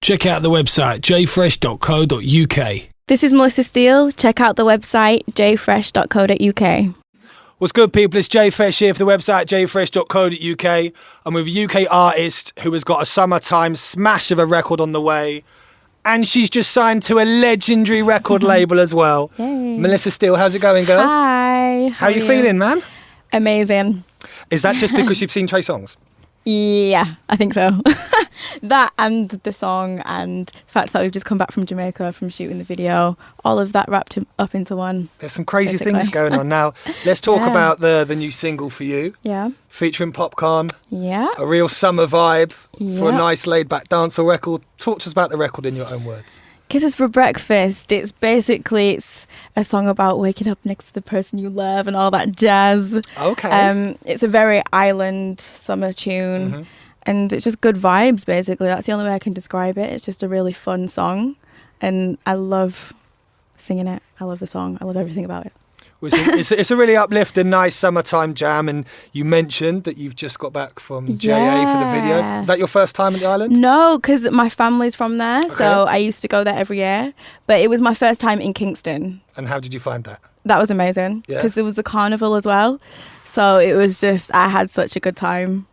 check out the website jfresh.co.uk. This is Melissa Steele. Check out the website jfresh.co.uk. What's good, people? It's JFresh here for the website jfresh.co.uk. I'm with a UK artist who has got a summertime smash of a record on the way. And she's just signed to a legendary record label as well. Yay. Melissa Steele, how's it going, girl? Hi. How are you feeling, man? Amazing. Is that just because you've seen Trey songs? Yeah, I think so. That and the song and the fact that we've just come back from Jamaica from shooting the video, all of that wrapped up into one. There's some crazy basically. things going on now. Let's talk about the new single for you. Yeah. Featuring Popcaan. Yeah. A real summer vibe for a Yeah. nice laid-back dancehall record. Talk to us about the record in your own words. Kisses for Breakfast. It's a song about waking up next to the person you love and all that jazz. Okay. It's a very island summer tune, and it's just good vibes. Basically, that's the only way I can describe it. It's just a really fun song, and I love singing it. I love the song. I love everything about it. It's a really uplifting, nice summertime jam, and you mentioned that you've just got back from JA for the video. Yeah. Is that your first time at the island? No, because my family's from there, so I used to go there every year. But it was my first time in Kingston. And how did you find that? That was amazing, Yeah. because there was the carnival as well. So it was just, I had such a good time.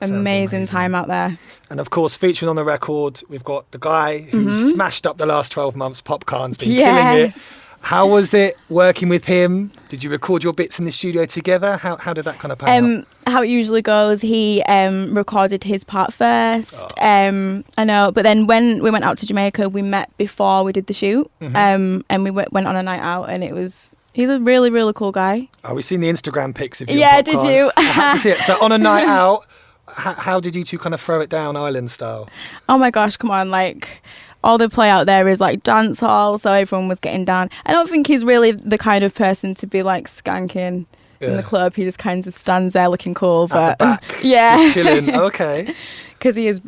Sounds Amazing amazing. time out there. And of course, featuring on the record, we've got the guy who smashed up the last 12 months, Popcaan's been killing it. How was it working with him? Did you record your bits in the studio together? How did that kind of pan out? How it usually goes, he recorded his part first. I know, but then when we went out to Jamaica, we met before we did the shoot, and we went on a night out, and he's a really, really cool guy. Oh, we've seen the Instagram pics of you. Yeah, and did Popcaan. you? I had to see it. So on a night out, how did you two kind of throw it down island style? Oh my gosh, come on, like all the play out there is like dance hall, so everyone was getting down. I don't think he's really the kind of person to be like skanking in the club. He just kind of stands there looking cool, but At the back, yeah, just chilling. Okay. Because he is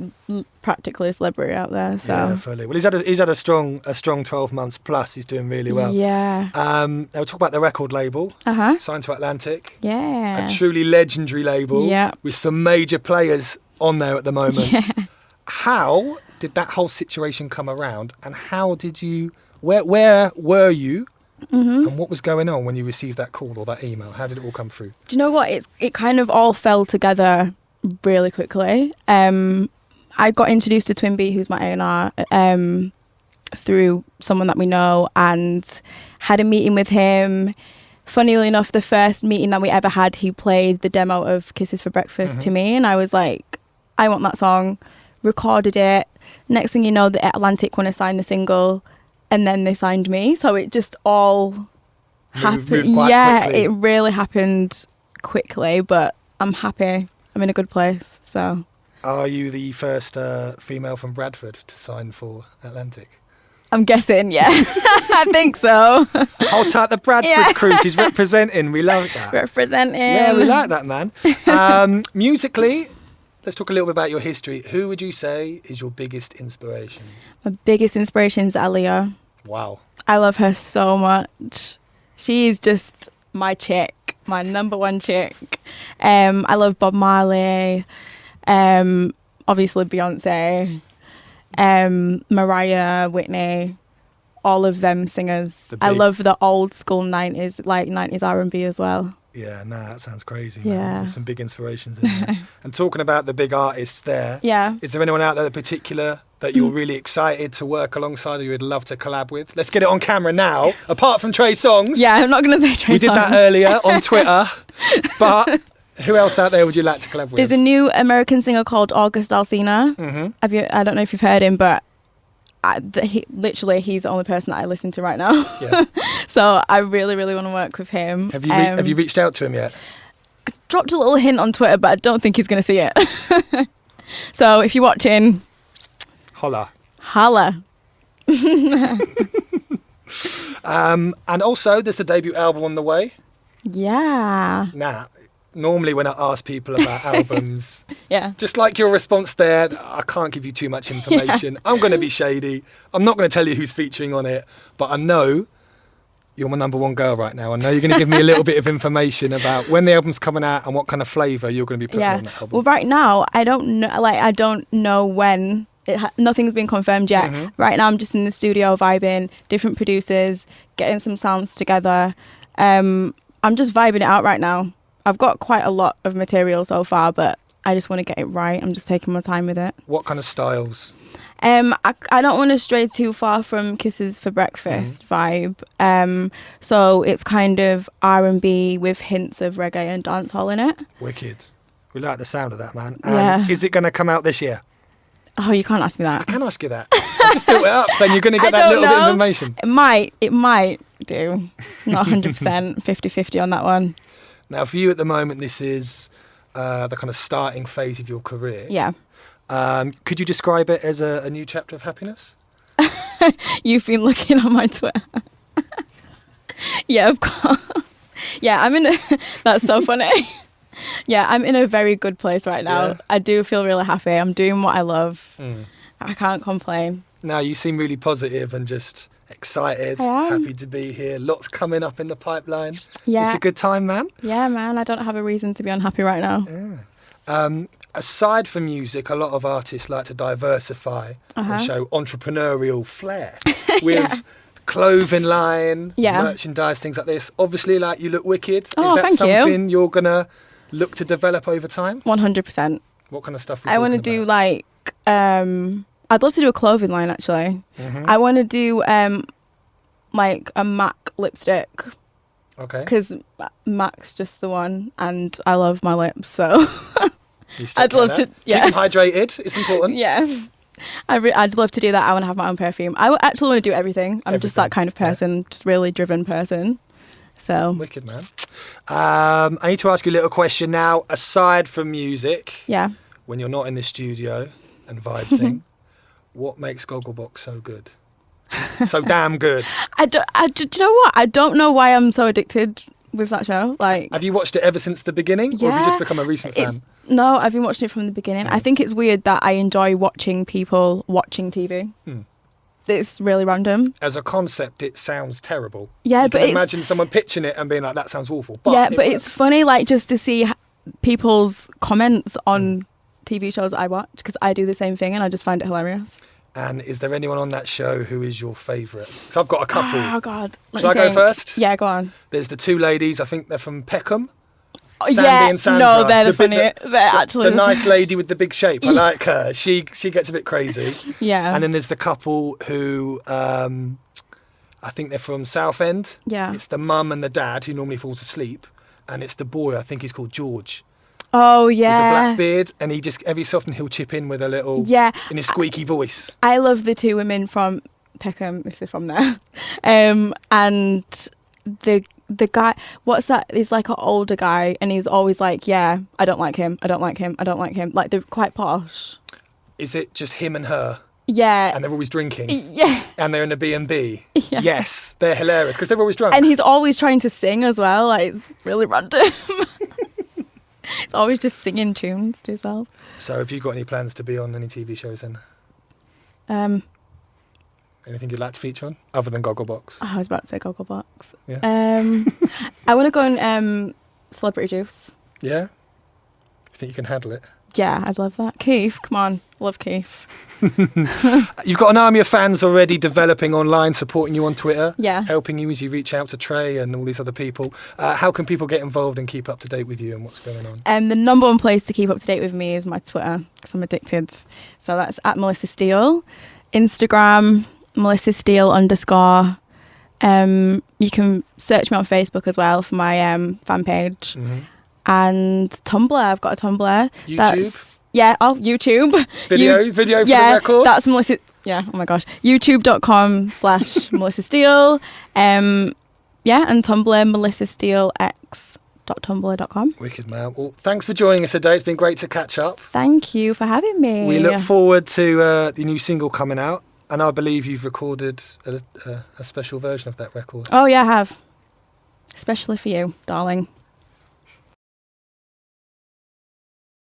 practically a celebrity out there. So Yeah, fully. Well, he's had a strong 12 months plus. He's doing really well. Yeah. Now we'll talk about the record label. Signed to Atlantic. Yeah. A truly legendary label. Yeah. With some major players on there at the moment. Yeah. How did that whole situation come around, and how did you? Where were you? And what was going on when you received that call or that email? How did it all come through? Do you know what? It kind of all fell together really quickly. I got introduced to Twinbee, who's my A&R, through someone that we know, and had a meeting with him. Funnily enough, the first meeting that we ever had, he played the demo of Kisses for Breakfast to me, and I was like, I want that song. Recorded it. Next thing you know, the Atlantic want to sign the single, and then they signed me. So it just all happened. Moved quite quickly. It really happened quickly, but I'm happy. I'm in a good place. So, Are you the first female from Bradford to sign for Atlantic? I'm guessing, yeah. I think so. Hold tight the Bradford crew. She's representing. We love that. Representing. Yeah, we like that, man. Musically, let's talk a little bit about your history. Who would you say is your biggest inspiration? My biggest inspiration is Aaliyah. Wow. I love her so much. She's just my chick, my number one chick. I love Bob Marley, obviously Beyonce, Mariah, Whitney, all of them singers. I love the old school 90s, like 90s R&B as well. Yeah, that sounds crazy. Yeah. Man. There's some big inspirations in there. And talking about the big artists there, is there anyone out there in particular that you're really excited to work alongside or you would love to collab with? Let's get it on camera now. Apart from Trey Songs. Yeah, I'm not going to say Trey We did that earlier on Twitter. But who else out there would you like to collab with? There's a new American singer called August Alsina. I don't know if you've heard him, but he's the only person that I listen to right now. Yeah. So I really, really want to work with him. Have you reached out to him yet? I dropped a little hint on Twitter, but I don't think he's going to see it. So if you're watching, Holla. And also, there's a debut album on the way. Yeah. Now, normally when I ask people about albums, Yeah. just like your response there, I can't give you too much information. I'm going to be shady. I'm not going to tell you who's featuring on it, but I know you're my number one girl right now. I know you're going to give me a little bit of information about when the album's coming out and what kind of flavour you're going to be putting on that album. Well, right now, I don't know when Nothing's been confirmed yet. Right now I'm just in the studio vibing, different producers, getting some sounds together. I'm just vibing it out right now. I've got quite a lot of material so far, but I just want to get it right. I'm just taking my time with it. What kind of styles? I don't want to stray too far from Kisses for Breakfast vibe. So it's kind of R&B with hints of reggae and dancehall in it. Wicked. We like the sound of that, man. Yeah. Is it going to come out this year? Oh, you can't ask me that. I can ask you that. I just built it up, saying you're going to get that little bit of information. It might do. Not 100%, 50-50 on that one. Now, for you at the moment, this is the kind of starting phase of your career. Yeah. Could you describe it as a new chapter of happiness? You've been looking on my Twitter. Yeah, of course. Yeah, that's so funny. Yeah, I'm in a very good place right now. Yeah. I do feel really happy. I'm doing what I love. I can't complain. Now, you seem really positive and just excited, happy to be here. Lots coming up in the pipeline. Yeah. It's a good time, man. Yeah, man. I don't have a reason to be unhappy right now. Yeah. Aside from music, a lot of artists like to diversify and show entrepreneurial flair with clothing line, merchandise, things like this. Obviously, like, you look wicked. Oh, is that something you're going to look to develop over time? 100%. What kind of stuff I want to do, like, I'd love to do a clothing line, actually. I want to do, like, a MAC lipstick. Okay. Because MAC's just the one, and I love my lips, so I'd love to. Yeah. Keep them hydrated. It's important. Yeah. I'd love to do that. I want to have my own perfume. I actually want to do everything. I'm just that kind of person, just really driven person. So. Wicked, man. I need to ask you a little question now. Aside from music, when you're not in the studio and vibing, what makes Gogglebox so good? So damn good. Do you know what? I don't know why I'm so addicted with that show. Like, have you watched it ever since the beginning, or have you just become a recent fan? No, I've been watching it from the beginning. I think it's weird that I enjoy watching people watching TV. It's really random. As a concept, it sounds terrible. Yeah, you but can imagine someone pitching it and being like, "That sounds awful." But but it's funny, like, just to see people's comments on TV shows I watch, because I do the same thing and I just find it hilarious. And is there anyone on that show who is your favourite? So I've got a couple. Oh, God. Shall I go first? Yeah, go on. There's the two ladies, I think they're from Peckham. Sandy and Sandra. No, they're the funny. They're actually the nice lady with the big shape. I like her. She gets a bit crazy. Yeah. And then there's the couple who, I think they're from Southend. Yeah. It's the mum and the dad who normally falls asleep. And it's the boy, I think he's called George. Oh, yeah. With the black beard, and he just, every so often he'll chip in with a little, in his squeaky voice. I love the two women from Peckham, if they're from there. And the guy, what's that? He's like an older guy, and he's always like, I don't like him, I don't like him, I don't like him. Like, they're quite posh. Is it just him and her? Yeah. And they're always drinking? Yeah. And they're in a B&B? Yeah. Yes, they're hilarious, because they're always drunk. And he's always trying to sing as well, like, it's really random. It's always just singing tunes to yourself. So have you got any plans to be on any TV shows then? Anything you'd like to feature on, other than Gogglebox? Oh, I was about to say Gogglebox. Yeah. I want to go on Celebrity Juice. Yeah? You think you can handle it? Yeah, I'd love that. Keith, come on. Love Keith. You've got an army of fans already developing online, supporting you on Twitter, helping you as you reach out to Trey and all these other people. How can people get involved and keep up to date with you and what's going on? The number one place to keep up to date with me is my Twitter, because I'm addicted. So that's at Melissa Steele. Instagram, Melissa Steele _. You can search me on Facebook as well for my fan page. And Tumblr, I've got a Tumblr. YouTube? YouTube. Video for the record? That's Melissa. Yeah, oh my gosh. YouTube.com/Melissa Steele. And Tumblr, melissasteelex.tumblr.com. Wicked, man. Well, thanks for joining us today. It's been great to catch up. Thank you for having me. We look forward to the new single coming out. And I believe you've recorded a special version of that record. Oh, yeah, I have. Especially for you, darling.